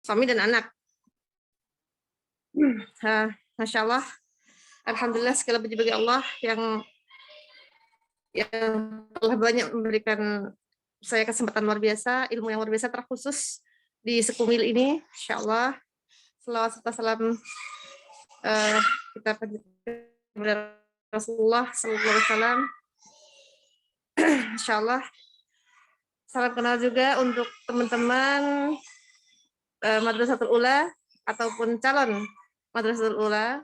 suami dan anak. Masya Allah, alhamdulillah segala puji bagi Allah yang telah banyak memberikan saya kesempatan luar biasa, ilmu yang luar biasa terkhusus di Sekumil ini. Insya Allah, selawat serta salam kita kepada Rasulullah Sallallahu Alaihi Wasallam. Insya Allah, salam kenal juga untuk teman-teman Madrasatul Ula ataupun calon Madrasatul Ula.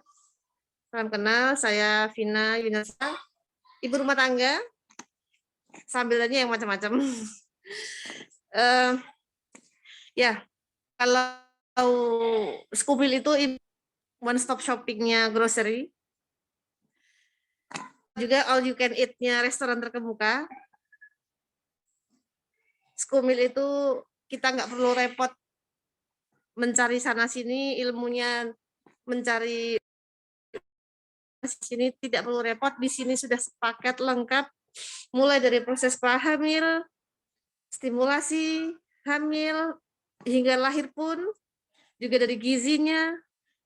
Salam kenal, saya Vina Yunasa, ibu rumah tangga, sambilannya yang macam-macam. Ya, kalau Sekumil itu one stop shoppingnya grocery, juga all you can eat-nya restoran terkemuka. Sekumil itu kita nggak perlu repot mencari sana sini, ilmunya mencari sini tidak perlu repot. Di sini sudah sepaket lengkap, mulai dari proses prahamil, stimulasi hamil hingga lahir pun, juga dari gizinya,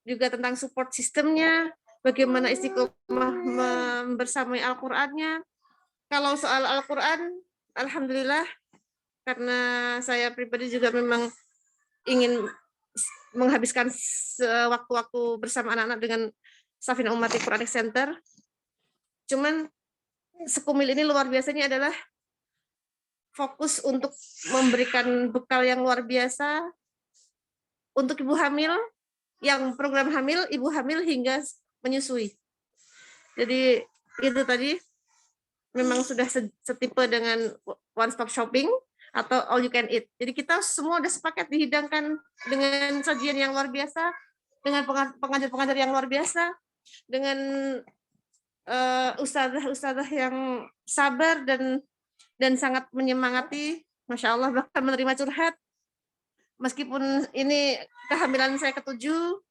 juga tentang support sistemnya, bagaimana istiqomah membersamai Al-Qur'annya. Kalau soal Al-Qur'an, alhamdulillah, karena saya pribadi juga memang ingin menghabiskan waktu-waktu bersama anak-anak dengan Safina Ummati Quranic Center. Cuman Sekumil ini luar biasanya adalah fokus untuk memberikan bekal yang luar biasa untuk ibu hamil, yang program hamil, ibu hamil hingga menyusui. Jadi itu tadi memang sudah setipe dengan one stop shopping atau all you can eat. Jadi kita semua udah sepakat dihidangkan dengan sajian yang luar biasa, dengan pengajar-pengajar yang luar biasa, dengan ustazah-ustazah yang sabar dan sangat menyemangati, Masya Allah, bahkan menerima curhat. Meskipun ini kehamilan saya ketujuh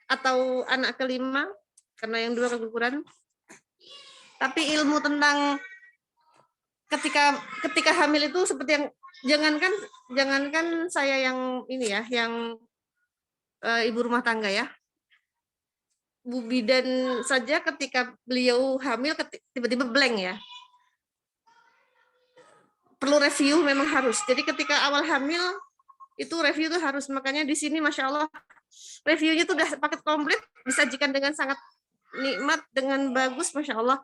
atau anak kelima, karena yang dua keguguran, tapi ilmu tentang ketika hamil itu seperti yang jangankan saya yang ini ya, yang ibu rumah tangga ya, Bu Bidan saja ketika beliau hamil tiba-tiba blank ya, perlu review memang harus. Jadi ketika awal hamil itu review itu harus, makanya di sini Masya Allah reviewnya itu udah paket komplit, disajikan dengan sangat nikmat, dengan bagus, Masya Allah.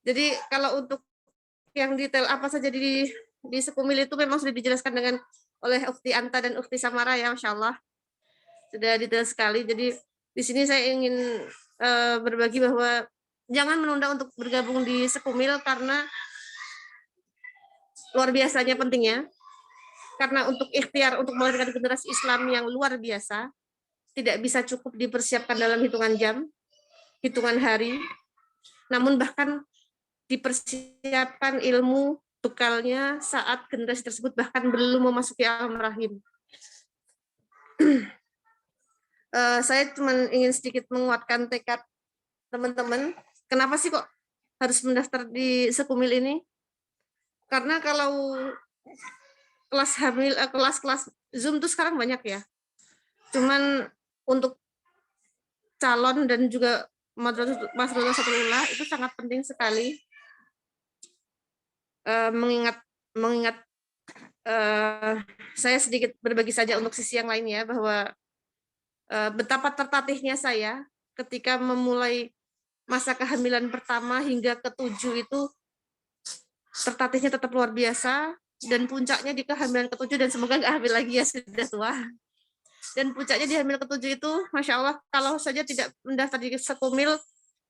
Jadi kalau untuk yang detail apa saja di Sekumil itu memang sudah dijelaskan oleh Ukti Anta dan Ukti Samara ya, Masya Allah. Sudah detail sekali. Jadi di sini saya ingin berbagi bahwa jangan menunda untuk bergabung di Sekumil karena luar biasanya pentingnya. Karena untuk ikhtiar untuk melahirkan generasi Islam yang luar biasa tidak bisa cukup dipersiapkan dalam hitungan jam, hitungan hari, namun bahkan dipersiapkan ilmu bekalnya saat generasi tersebut bahkan belum memasuki alam rahim. Saya cuma ingin sedikit menguatkan tekad teman-teman. Kenapa sih kok harus mendaftar di Sekumil ini? Karena kalau kelas hamil, kelas-kelas Zoom tuh sekarang banyak ya. Cuman untuk calon dan juga Madrasatul Ula itu sangat penting sekali. Mengingat saya sedikit berbagi saja untuk sisi yang lain ya, bahwa betapa tertatihnya saya ketika memulai masa kehamilan pertama hingga ke-7 itu, tertatihnya tetap luar biasa, dan puncaknya di kehamilan ke-7, dan semoga nggak hamil lagi ya, sudah tua. Dan puncaknya di hamil ke-7 itu, Masya Allah, kalau saja tidak mendaftar di Sekumil,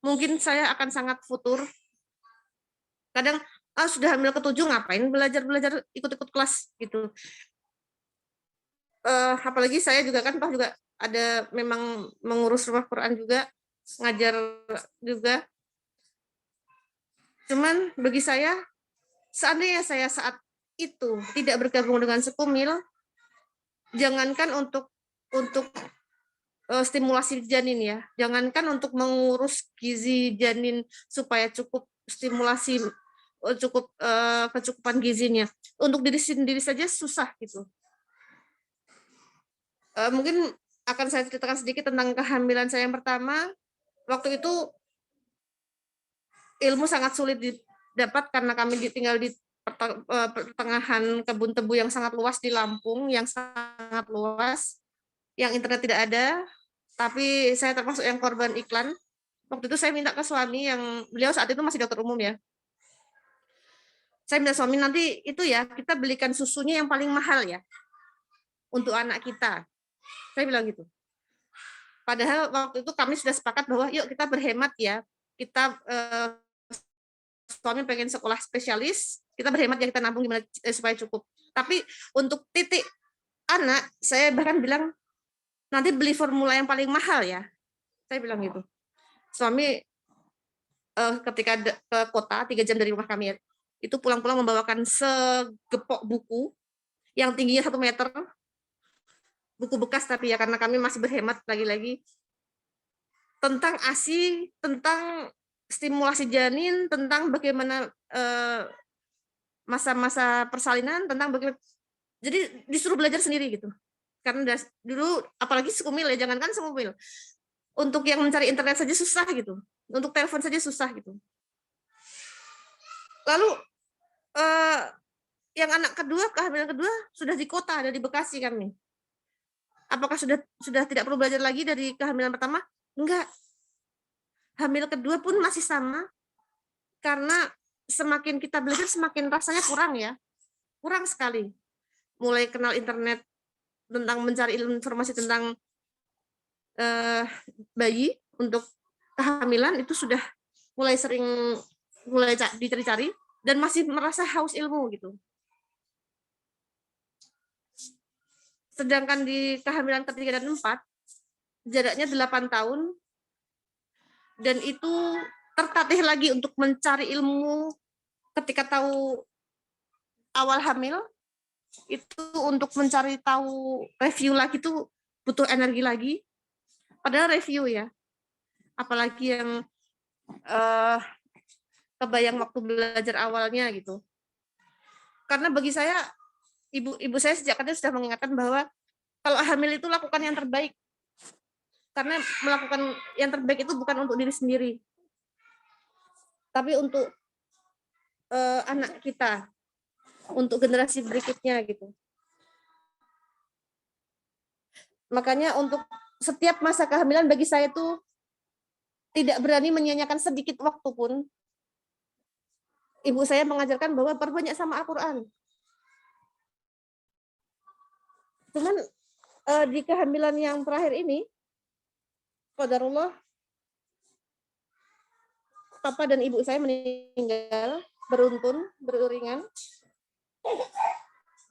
mungkin saya akan sangat futur. Kadang, sudah hamil ke-7, ngapain belajar ikut-ikut kelas gitu. Apalagi saya juga kan juga ada memang mengurus rumah Quran juga, ngajar juga. Cuman bagi saya, seandainya saya saat itu tidak bergabung dengan Sekumil, jangankan untuk stimulasi janin ya, jangankan untuk mengurus gizi janin supaya cukup stimulasi, cukup kecukupan gizinya, untuk diri sendiri saja susah gitu. Mungkin akan saya ceritakan sedikit tentang kehamilan saya yang pertama. Waktu itu ilmu sangat sulit didapat karena kami tinggal di pertengahan kebun tebu yang sangat luas di Lampung, yang sangat luas, yang internet tidak ada, tapi saya termasuk yang korban iklan. Waktu itu saya minta ke suami, yang beliau saat itu masih dokter umum ya. Saya minta suami, nanti itu ya kita belikan susunya yang paling mahal ya untuk anak kita. Saya bilang gitu. Padahal waktu itu kami sudah sepakat bahwa yuk kita berhemat ya. Kita suami pengen sekolah spesialis, kita berhemat ya, kita nabung gimana supaya cukup. Tapi untuk titik anak, saya bahkan bilang nanti beli formula yang paling mahal ya. Saya bilang gitu. Suami ketika ke kota 3 jam dari rumah kami ya, itu pulang-pulang membawakan segepok buku yang tingginya 1 meter, buku bekas tapi ya karena kami masih berhemat lagi-lagi, tentang ASI, tentang stimulasi janin, tentang bagaimana masa-masa persalinan, tentang bagaimana, jadi disuruh belajar sendiri gitu. Karena dulu apalagi sekumil ya, jangankan sekumil, untuk yang mencari internet saja susah gitu, untuk telepon saja susah gitu. Lalu yang anak kedua, kehamilan kedua sudah di kota, ada di Bekasi kami. Apakah sudah tidak perlu belajar lagi dari kehamilan pertama? Enggak. Hamil kedua pun masih sama, karena semakin kita belajar semakin rasanya kurang ya, kurang sekali. Mulai kenal internet, tentang mencari informasi tentang bayi untuk kehamilan itu sudah mulai dicari-cari dan masih merasa haus ilmu gitu. Sedangkan di kehamilan ketiga dan 4 jaraknya 8 tahun, dan itu tertatih lagi untuk mencari ilmu ketika tahu awal hamil, itu untuk mencari tahu review lagi itu butuh energi lagi. Padahal review ya, apalagi yang kebayang waktu belajar awalnya gitu. Karena bagi saya, ibu saya sejak kecil sudah mengingatkan bahwa kalau hamil itu lakukan yang terbaik. Karena melakukan yang terbaik itu bukan untuk diri sendiri, tapi untuk anak kita, untuk generasi berikutnya gitu. Makanya untuk setiap masa kehamilan bagi saya itu tidak berani menyia-nyiakan sedikit waktu pun. Ibu saya mengajarkan bahwa perbanyak sama Al-Quran. Cuman di kehamilan yang terakhir ini, qadarullah, papa dan ibu saya meninggal beruntun, beriringan.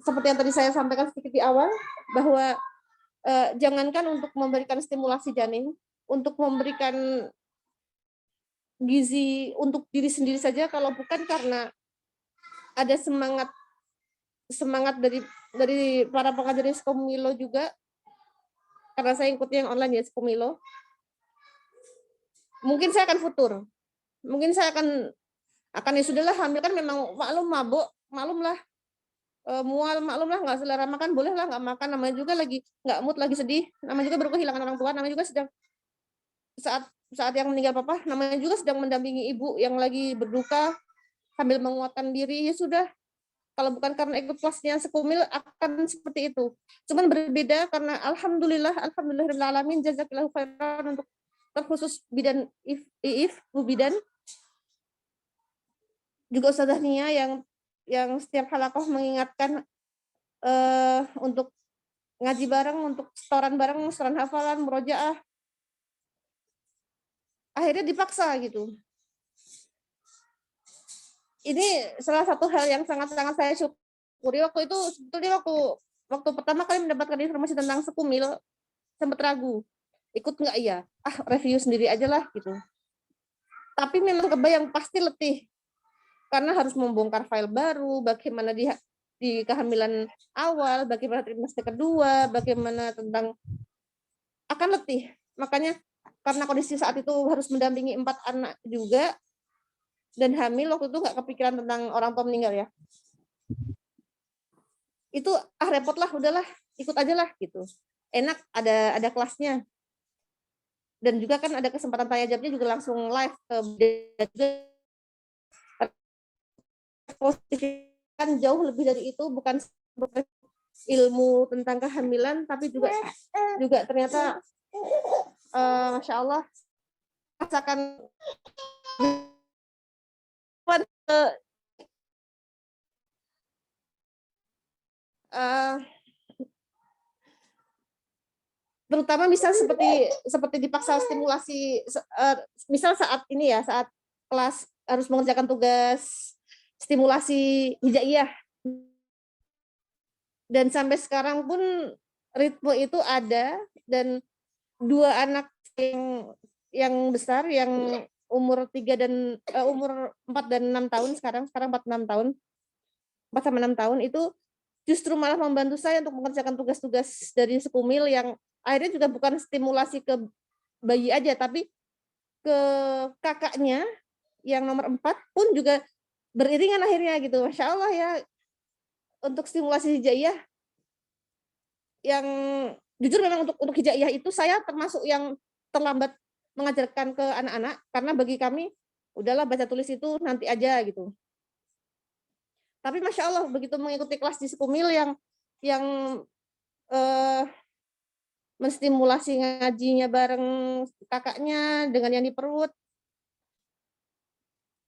Seperti yang tadi saya sampaikan sedikit di awal, bahwa jangankan untuk memberikan stimulasi janin, untuk memberikan gizi untuk diri sendiri saja, kalau bukan karena ada semangat dari para pengajar di Skomilo juga, karena saya ikutnya yang online ya Skomilo, mungkin saya akan futur, mungkin saya akan ya sudahlah, hamil kan memang maklum mabuk, maklum lah, mual, maklum lah, nggak selera makan, boleh lah nggak makan, namanya juga lagi nggak mood, lagi sedih, namanya juga baru kehilangan orang tua, namanya juga sedang saat yang meninggal papa, namanya juga sedang mendampingi ibu yang lagi berduka sambil menguatkan diri. Ya sudah, kalau bukan karena ikut kelasnya Sekumil akan seperti itu. Cuman berbeda karena alhamdulillahirrahmanirrahim, jazakillahu khairan untuk terkhusus bidan Bu Bidan, juga Ustazah Nia yang setiap halakoh mengingatkan untuk ngaji bareng, untuk setoran bareng, setoran hafalan, murojaah. Akhirnya dipaksa gitu. Ini salah satu hal yang sangat-sangat saya syukuri. Waktu itu sebetulnya waktu pertama kali mendapatkan informasi tentang Sekumil, sempat ragu, ikut nggak ya? Review sendiri aja lah gitu. Tapi memang kebayang pasti letih, karena harus membongkar file baru, bagaimana di kehamilan awal, bagaimana trimester kedua, bagaimana tentang, akan letih. Makanya karena kondisi saat itu harus mendampingi 4 anak juga, dan hamil, waktu itu nggak kepikiran tentang orang tua meninggal ya. Itu repot lah, udahlah ikut aja lah gitu. enak, ada kelasnya. Dan juga kan ada kesempatan tanya jawabnya juga langsung live ke positif, kan jauh lebih dari itu, bukan ilmu tentang kehamilan, tapi juga ternyata Masya Allah rasakan terutama misal seperti dipaksa stimulasi, misal saat ini ya, saat kelas harus mengerjakan tugas stimulasi hijaiyah, dan sampai sekarang pun ritme itu ada, dan 2 anak yang besar yang umur 4 dan 6 tahun, sekarang 4 sama 6 tahun itu justru malah membantu saya untuk mengerjakan tugas-tugas dari Sekumil yang akhirnya juga bukan stimulasi ke bayi aja, tapi ke kakaknya yang nomor 4 pun juga beriringan akhirnya gitu. Masya Allah ya, untuk stimulasi hijaiyah yang jujur memang untuk hijaiyah itu saya termasuk yang terlambat mengajarkan ke anak-anak, karena bagi kami udahlah baca tulis itu nanti aja gitu. Tapi Masya Allah begitu mengikuti kelas di Sekumil yang menstimulasi ngajinya bareng kakaknya dengan yang di perut,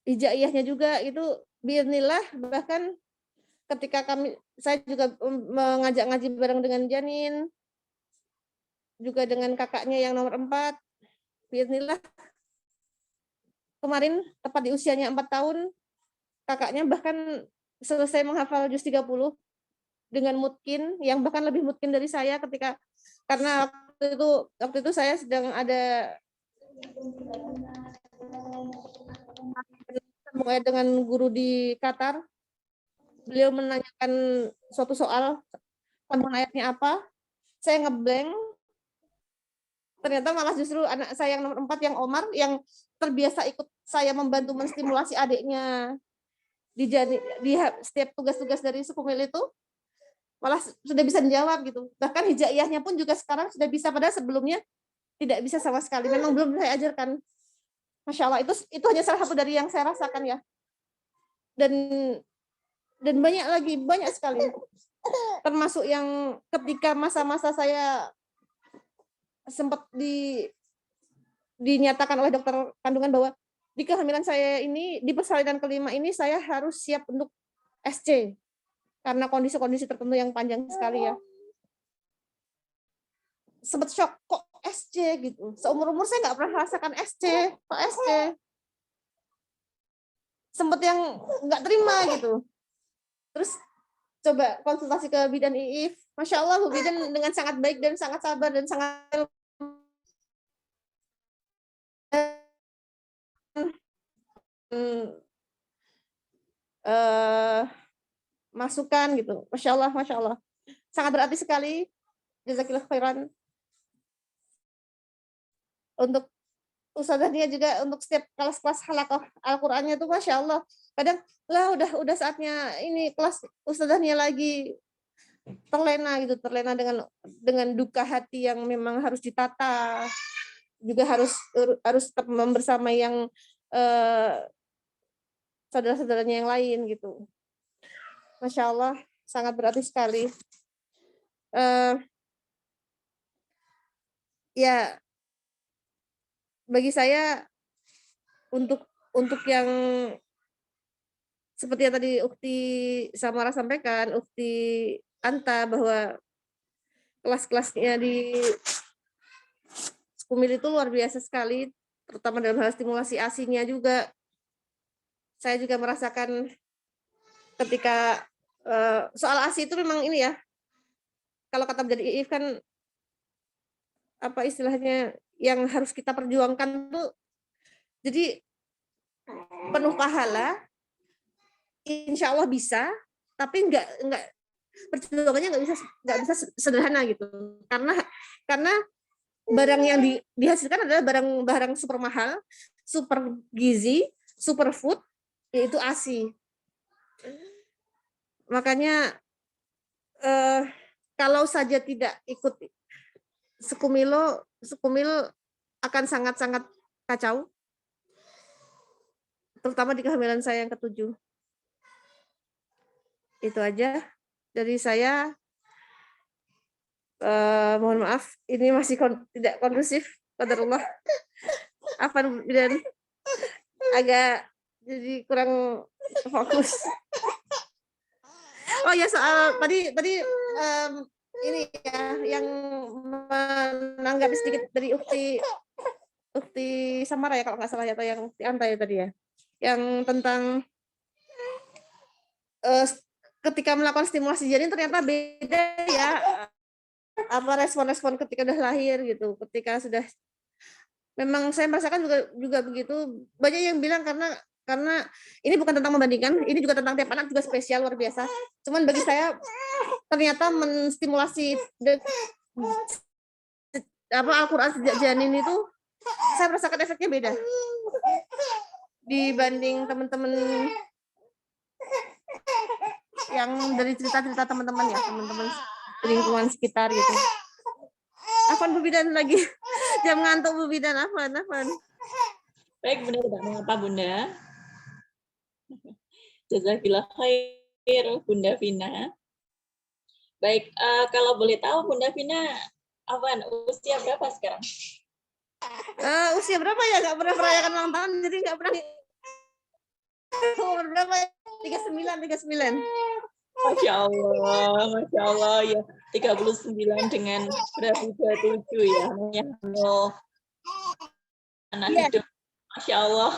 hijaiyahnya juga itu bismillah, bahkan ketika saya juga mengajak ngaji bareng dengan Janin, juga dengan kakaknya yang nomor 4, bismillah kemarin tepat di usianya 4 tahun, kakaknya bahkan selesai menghafal juz 30 dengan mutkin, yang bahkan lebih mutkin dari saya karena waktu itu saya sedang ada dengan guru di Qatar. Beliau menanyakan suatu soal, sambung ayatnya apa, saya ngeblank, ternyata malah justru anak saya yang nomor 4 yang Omar, yang terbiasa ikut saya membantu menstimulasi adiknya di setiap tugas-tugas dari Sekumil itu, malah sudah bisa menjawab gitu. Bahkan hijaiyahnya pun juga sekarang sudah bisa, padahal sebelumnya tidak bisa sama sekali. Memang belum saya ajarkan. Masya Allah, itu hanya salah satu dari yang saya rasakan ya. Dan banyak sekali. Termasuk yang ketika masa-masa saya sempat dinyatakan oleh dokter kandungan bahwa di kehamilan saya ini, di persalinan kelima ini saya harus siap untuk SC karena kondisi-kondisi tertentu yang panjang sekali ya. Sempat shock, kok SC gitu. Seumur-umur saya nggak pernah rasakan SC, kok SC. Sempat yang nggak terima gitu. Terus coba konsultasi ke bidan IIF. Masya Allah, Bu Bidan dengan sangat baik dan sangat sabar dan sangat masukan gitu. Masya Allah. Sangat berarti sekali. Jazakillah khairan. Untuk ustazahnya juga, untuk setiap kelas-kelas halaqah Al-Qur'annya tuh Masya Allah. Kadang lah udah saatnya ini kelas ustazahnya lagi terlena dengan duka hati yang memang harus ditata, juga harus tetap bersama yang saudara-saudaranya yang lain gitu. Masya Allah, sangat berarti sekali. Ya, bagi saya untuk yang seperti yang tadi Ukti Samara sampaikan, Ukti Anta, bahwa kelas-kelasnya di Sekumil itu luar biasa sekali, terutama dalam hal stimulasi ASI-nya juga. Saya juga merasakan ketika soal ASI itu memang ini ya, kalau kata menjadi IIF kan apa istilahnya yang harus kita perjuangkan tuh, jadi penuh pahala, insya Allah bisa, tapi nggak perjuangannya nggak bisa sederhana gitu, karena barang yang dihasilkan adalah barang super mahal, super gizi, super food, yaitu ASI. Makanya kalau saja tidak ikut sekumil akan sangat-sangat kacau, terutama di kehamilan saya yang ke-7. Itu aja dari saya. Mohon maaf, ini masih tidak kondusif, qadarullah. Afwan dan agak jadi kurang fokus. Oh ya, soal tadi ini ya yang menanggapi sedikit dari Ukti Samara ya kalau nggak salah ya, atau yang Ukti Anta ya tadi ya, yang tentang ketika melakukan stimulasi janin ternyata beda ya, apa respon-respon ketika udah lahir gitu, ketika sudah, memang saya merasakan juga begitu. Banyak yang bilang karena ini bukan tentang membandingkan, ini juga tentang tiap anak juga spesial luar biasa. Cuman bagi saya ternyata menstimulasi Al-Quran sejak janin itu saya merasakan efeknya beda dibanding teman-teman yang dari cerita-cerita teman-teman ya, teman-teman lingkungan sekitar gitu. Afwan Bu Bidan lagi jam ngantuk Bu Bidan, Afwan. Baik Bunda, tidak mengapa Bunda. Jazakillah khair Bunda Vina. Baik, kalau boleh tahu Bunda Vina, Afwan, usia berapa sekarang? Usia berapa ya? Nggak pernah merayakan ulang tahun, jadi nggak pernah. Umur berapa? 39. Masya Allah ya, 39 dengan berat 27 ya, anak hidup, Masya Allah.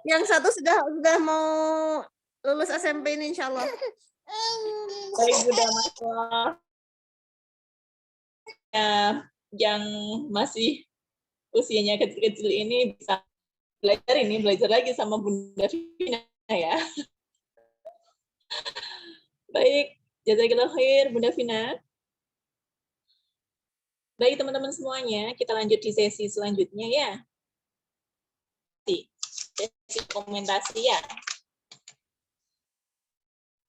Yang satu sudah mau lulus SMP ini insya Allah. Baik Bunda, Masya Allah. Ya, yang masih usianya kecil-kecil ini bisa belajar lagi sama Bunda Vina ya. Baik, jazakillah khair Bunda Vina. Baik teman-teman semuanya, kita lanjut di sesi selanjutnya ya. Sesi komentasi ya.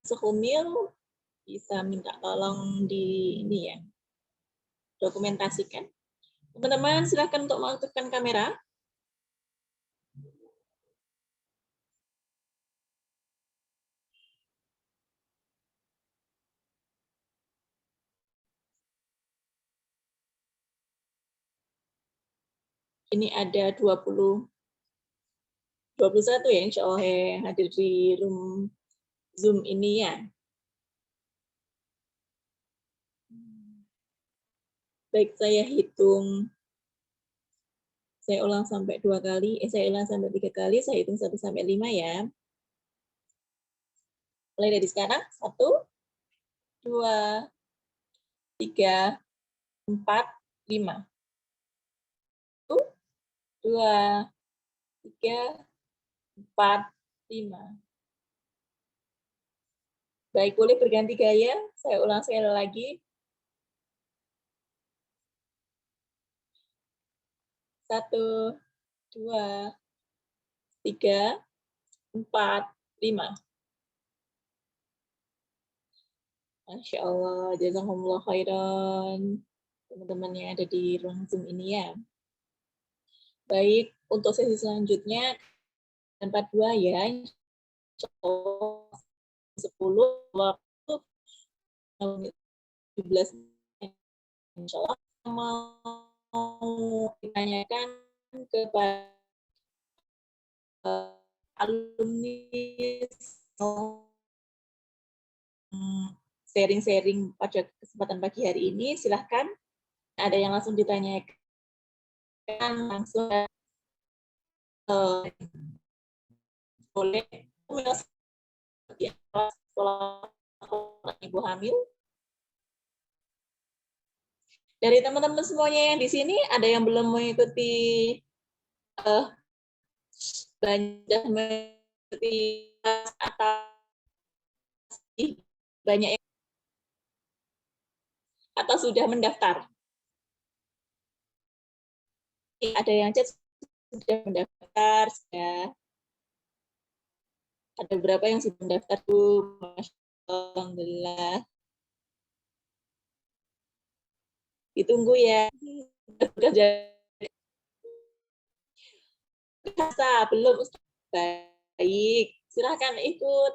Sehumil bisa minta tolong di ini ya, dokumentasikan. Teman-teman silakan untuk mengaktifkan kamera. Ini ada 21 ya insya Allah yang hadir di room Zoom ini ya. Baik, saya hitung, saya ulang sampai 2 kali, saya ulang sampai 3 kali, saya hitung 1 sampai 5 ya. Mulai dari sekarang, 1, 2, 3, 4, 5. 1, 2, 3, 4, 5. Baik, boleh berganti gaya. Saya ulang sekali lagi. 1, 2, 3, 4, 5. Masya Allah, jazakumullah khairan. Teman-teman yang ada di ruang Zoom ini ya. Baik, untuk sesi selanjutnya, 42 ya. 10 waktu 17. Insya Allah mau ditanyakan kepada alumni sharing-sharing pada kesempatan pagi hari ini, silahkan. Ada yang langsung ditanyakan langsung, boleh sekolah ibu hamil. Dari teman-teman semuanya yang di sini, ada yang belum mengikuti atau banyak yang atau sudah mendaftar? Ada yang chat sudah mendaftar, sudah. Ada beberapa yang sudah mendaftar, Bu. Alhamdulillah. Ditunggu ya. Belum Ustaz. Baik, silahkan ikut.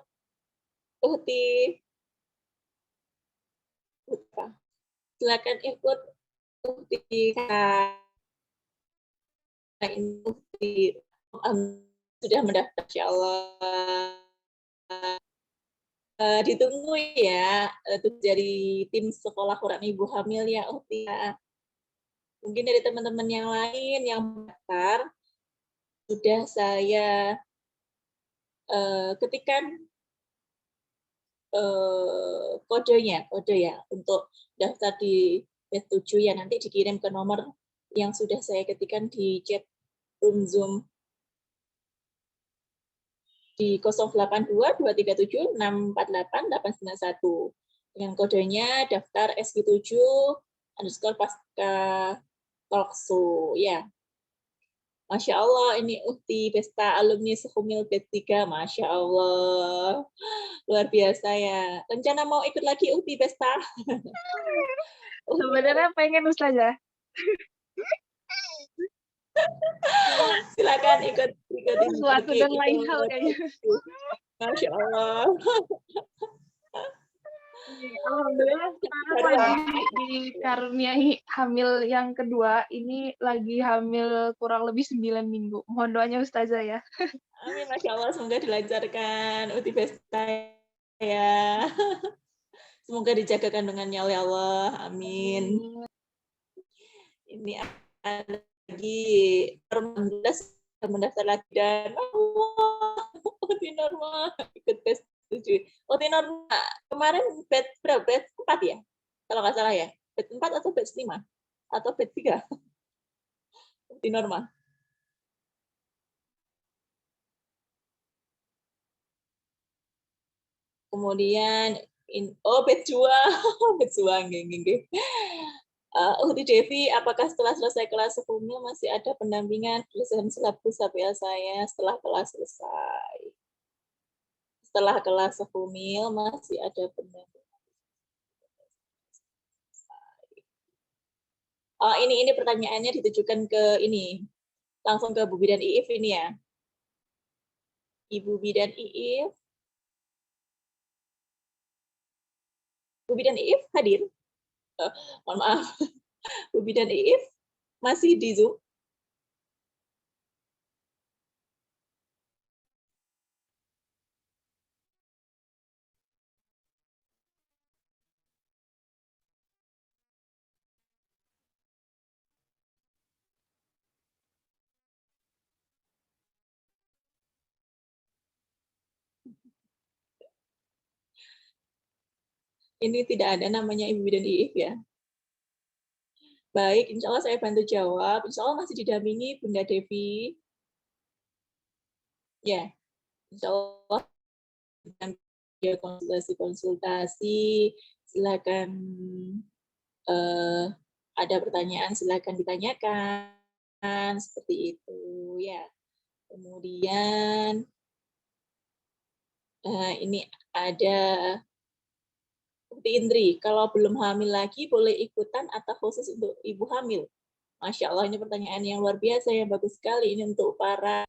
Uhti. Silakan ikut Uhti. Uhti sudah mendaftar, insya Allah. Ditunggu ya dari tim sekolah Quran Ibu Hamil ya Uhti. Mungkin dari teman-teman yang lain yang mendaftar sudah saya ketikkan kode ya untuk daftar di batch 7 ya, nanti dikirim ke nomor yang sudah saya ketikkan di chat room Zoom di 082237648891 dengan kodenya daftar SQ7 underscore pasca talkshow ya. Masya Allah, ini Uhti Pesta Alumni Sehumil B3, Masya Allah. Luar biasa ya. Rencana mau ikut lagi Uhti Pesta? Sebenarnya pengen Ustazah. Silakan ikut Sesuatu dan lain hal kayaknya. Masya Allah. Alhamdulillah sekarang lagi dikaruniai hamil yang kedua. Ini lagi hamil kurang lebih 9 minggu. Mohon doanya Ustazah ya. Amin, Masya Allah. Semoga dilancarkan Uti Pesta ya. Semoga dijaga kandungannya oleh Allah. Amin. Ini ada lagi mendaftar lagi dan Uti Norma ikut tes 7. Uti Norma kemarin batch berapa? Batch 4 ya? Kalau nggak salah ya. Batch 4 atau batch 5? Atau batch 3? Uti Norma. Kemudian batch 2. Batch 2 nggih. Uhti Devi, apakah setelah selesai kelas sebelumnya masih ada pendampingan dosen silabus HPL saya setelah kelas selesai? Setelah kelas sebelumnya masih ada pendampingan. Ini pertanyaannya ditujukan ke ini, langsung ke Bu Bidan Iif ini ya. Ibu Bidan Iif. Bu Bidan Iif hadir? Mohon maaf. Bu Bidan Iif masih di Zoom? Ini tidak ada namanya Ibu Bidan Iif ya. Baik, insya Allah saya bantu jawab. Insya Allah masih didampingi Bunda Devi. Ya, insya Allah konsultasi, silakan ada pertanyaan silakan ditanyakan seperti itu ya. Kemudian ini ada Bukti Indri, kalau belum hamil lagi boleh ikutan atau khusus untuk ibu hamil? Masya Allah, ini pertanyaan yang luar biasa, yang bagus sekali. Ini untuk para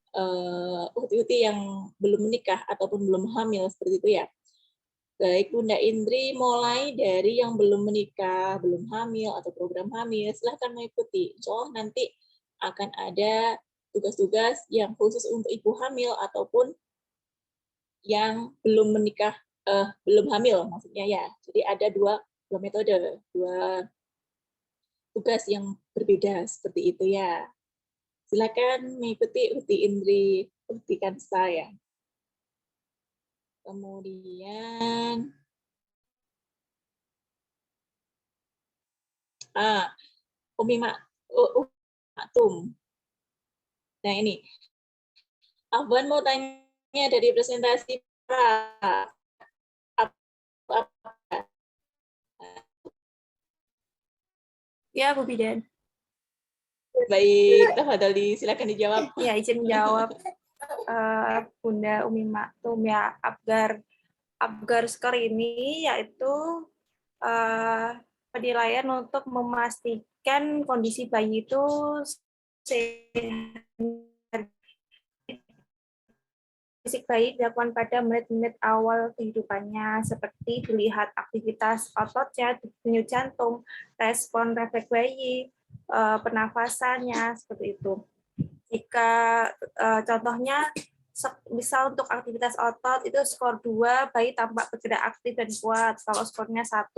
uhti-uhti yang belum menikah ataupun belum hamil, seperti itu ya. Baik, Bunda Indri, mulai dari yang belum menikah, belum hamil, atau program hamil, silahkan mengikuti. Insya Allah nanti akan ada tugas-tugas yang khusus untuk ibu hamil ataupun yang belum menikah, belum hamil maksudnya ya. Jadi ada dua metode, dua tugas yang berbeda seperti itu ya. Silakan mengikuti Uhti Indri, buktikan saya. Kemudian Umi Maktum. Nah ini, Afwan mau tanya dari presentasi Ya, Bu Bidan. Baik, tafadhali, silakan dijawab. Ya, izin jawab. Bunda Umi Maktum ya, Abgar skor ini yaitu penilaian untuk memastikan kondisi bayi itu sehat. Fisik bayi dilakukan pada menit-menit awal kehidupannya, seperti dilihat aktivitas ototnya, denyut jantung, respon refleks bayi, pernafasannya, seperti itu. Jika contohnya misal untuk aktivitas otot itu skor 2, bayi tampak bergerak aktif dan kuat. Kalau skornya 1,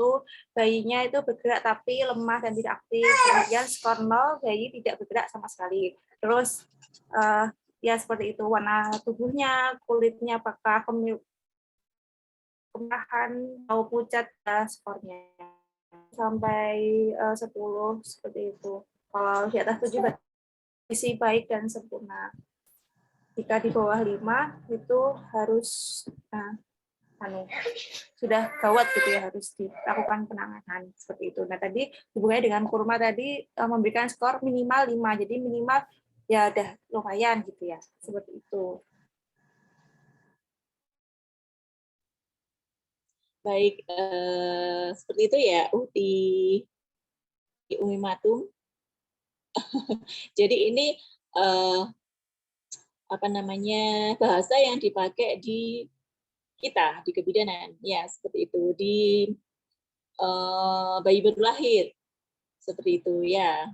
bayinya itu bergerak tapi lemah dan tidak aktif. Kemudian skor 0, bayi tidak bergerak sama sekali. Terus ya seperti itu, warna tubuhnya, kulitnya apakah kemerahan atau pucat, skornya sampai 10 seperti itu. Kalau di atas 7 berarti baik dan sempurna. Jika di bawah 5 itu harus sudah gawat gitu ya, harus dilakukan penanganan seperti itu. Nah tadi hubungannya dengan kurma tadi memberikan skor minimal 5, jadi minimal ya udah lumayan gitu ya, seperti itu. Baik, seperti itu ya, di Umi Matum. Jadi ini apa namanya, bahasa yang dipakai di kita di kebidanan, ya seperti itu, di bayi baru lahir, seperti itu ya.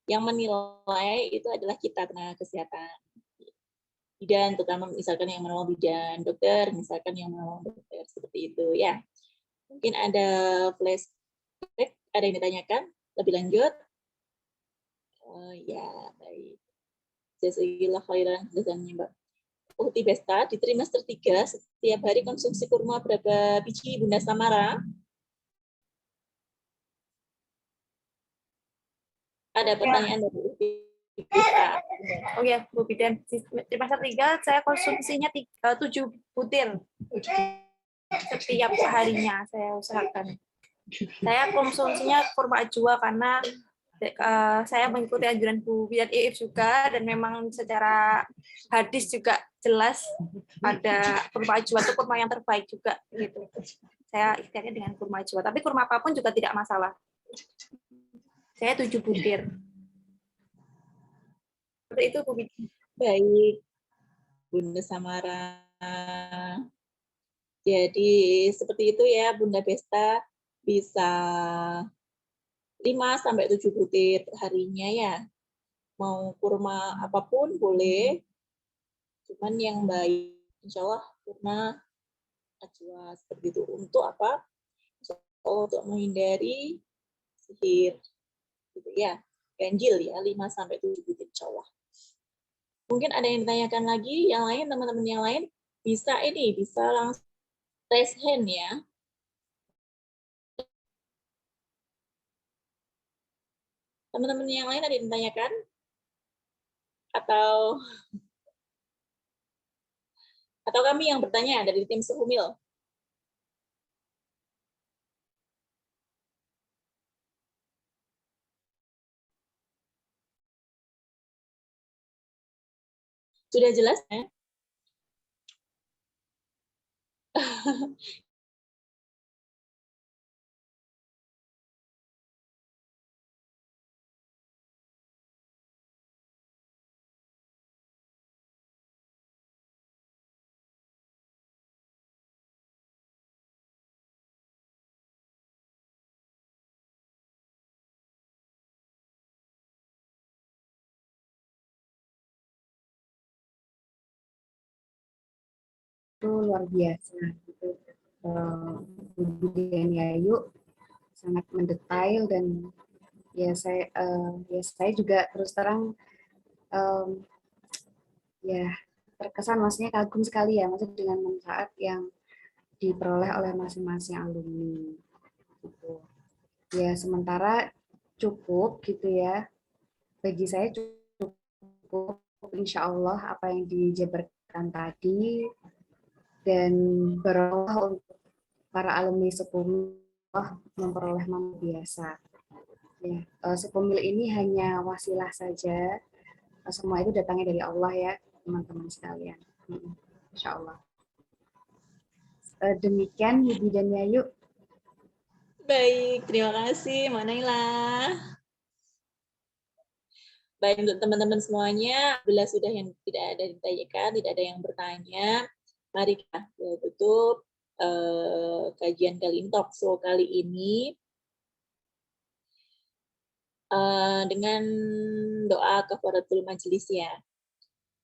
Yang menilai itu adalah kita, tenaga kesehatan. Bidan, terutama misalkan yang menolong bidan, dokter, misalkan yang menolong dokter, seperti itu ya. Mungkin ada flashback, ada yang ditanyakan lebih lanjut? Ya, baik. Jazakallah khairan, jazakallah Mbak. Ukti Besta, di trimester 3, setiap hari konsumsi kurma berapa biji, Bunda Samara? Ada pertanyaan dari Ukti Besta. Oh ya, Bu Bidan, di trimester 3 saya konsumsinya 7 butir setiap harinya, saya usahakan. Saya konsumsinya kurma ajwa karena saya mengikuti anjuran Bu Bidan Iif juga, dan memang secara hadis juga jelas ada kurma ajwa itu kurma yang terbaik juga gitu. Saya ikhtiarnya dengan kurma ajwa, tapi kurma apapun juga tidak masalah. Saya 7 butir. Seperti itu Bu Bidan. Baik, Bunda Samara. Jadi seperti itu ya, Bunda Besta, bisa 5-7 butir harinya ya. Mau kurma apapun boleh, cuman yang baik insya Allah kurma ajwa, seperti itu. Untuk apa? Insya Allah untuk menghindari sihir, gitu ya. Ganjil ya, 5-7 butir insya Allah. Mungkin ada yang ditanyakan lagi, yang lain, teman-teman yang lain, bisa langsung raise hand ya. Teman-teman yang lain ada yang ditanyakan? Atau kami yang bertanya dari tim Sehumil? Sudah jelas ya? Itu luar biasa gitu. Bu Dian Yayu sangat mendetail, dan ya saya juga terus terang ya terkesan, maksudnya kagum sekali ya, maksud dengan manfaat yang diperoleh oleh masing-masing alumni gitu. Ya sementara cukup gitu ya, bagi saya cukup, insya Allah apa yang dijabarkan tadi, dan berdoa untuk para alumni Sepumil memperoleh manfaat biasa. Ya, Sepumil ini hanya wasilah saja, semua itu datangnya dari Allah ya teman-teman sekalian. Insya Allah. Demikian Ibu dan Yayu. Baik, terima kasih Mbak Naila. Baik, untuk teman-teman semuanya, bila sudah yang tidak ada ditanyakan, tidak ada yang bertanya, mari kita tutup kajian kali ini, talkshow kali ini dengan doa kafaratul majelis ya.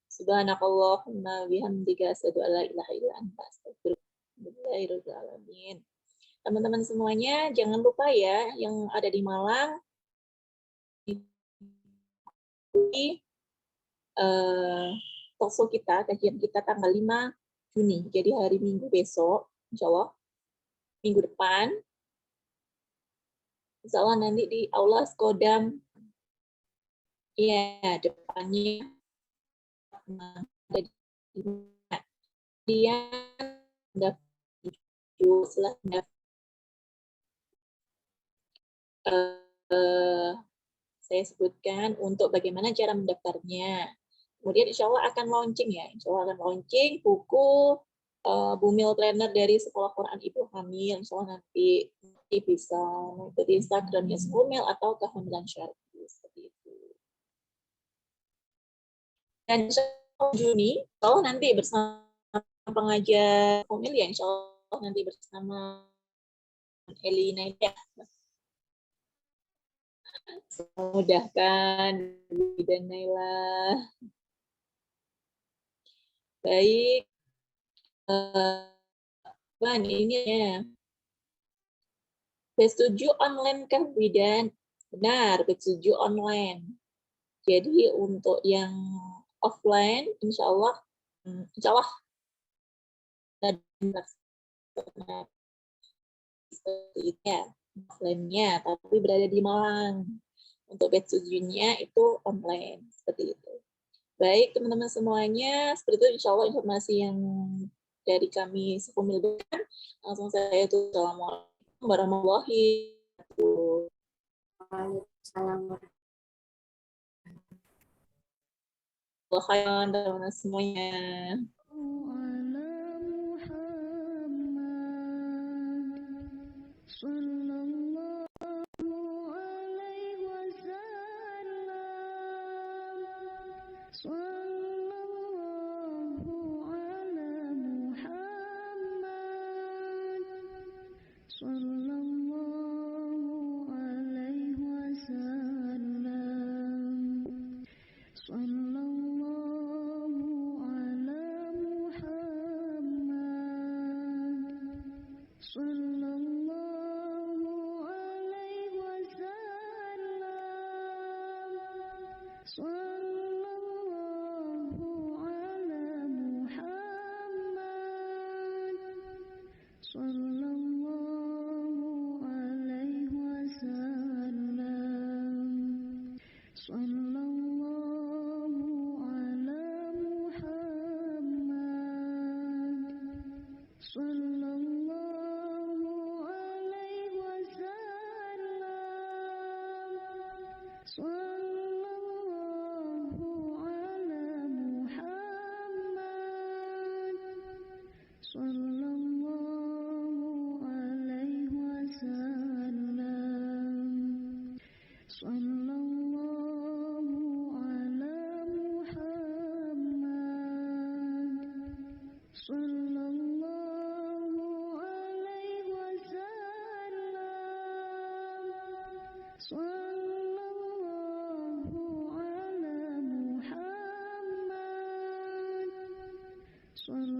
Subhanakallahumma bihamdika asyhadu an la ilaha illa anta astaghfiruka wa atubu ilaik. Teman-teman semuanya, jangan lupa ya yang ada di Malang talkshow kita, kajian kita tanggal 5 Juni. Jadi hari Minggu besok, insya Allah, minggu depan, insya Allah nanti di Aula Skodam, ya depannya ada dia setelah saya sebutkan untuk bagaimana cara mendaftarnya. Kemudian insya Allah akan launching ya, insya Allah akan launching buku Bumil Planner dari Sekolah Quran Ibu Hamil. Insya Allah nanti bisa mengikuti Instagramnya Bumil atau Kehamilan Syar'i seperti itu. Dan insya Allah Juni, insya Allah nanti bersama pengajar Bumil ya, insya Allah nanti bersama Elina ya. Mudahkan dan Naila. Baik, Bang, ini ya. Batch 7 online kah Bidan? Benar, Batch 7 online. Jadi untuk yang offline, insya Allah seperti itu ya, offline-nya, tapi berada di Malang. Untuk batch 7-nya itu online, seperti itu. Baik, teman-teman semuanya, seperti itu insya Allah informasi yang dari kami Sekumil Bidan. Langsung saya tutup. Assalamualaikum warahmatullahi wabarakatuh. Waalaikumsalam teman-teman semuanya. Sallallahu